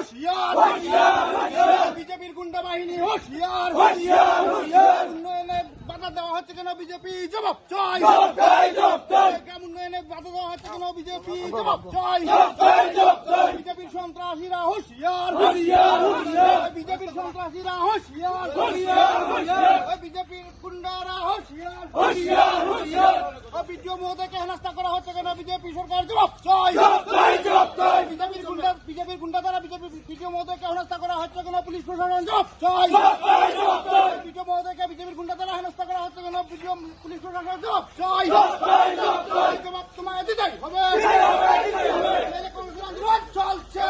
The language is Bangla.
হুঁশিয়ার বিজেপির গুন্ডা বাহিনী হুঁশিয়ার উন্নয়নে বাধা দেওয়া হচ্ছে কেন বিজেপি জবাব চাই উন্নয়নে বাধা দেওয়া হচ্ছে কেন বিজেপি জবাব চাই বিজেপির সন্ত্রাসীরা হুঁশিয়ার বিজেপির সন্ত্রাসীরা হুঁশিয়ার বিজেপির গুন্ডারা হুঁশিয়ার বিডিও মহোদয়কে হেনস্থা করা হচ্ছে কেন বিজেপি সরকার জবাব চাই বিজেপির গুন্ডা দ্বারা বিজেপি বিডিও মহোদয়কে হেনস্থা করা হচ্ছে কেন পুলিশ প্রশাসন জবাব চাই বিডিও মহোদয়কে বিজেপির গুন্ডা দ্বারা হেনস্থা করা হচ্ছে কেন পুলিশ প্রশাসন জবাব চাই জবাব তোমায় দিতেই হবে চলছে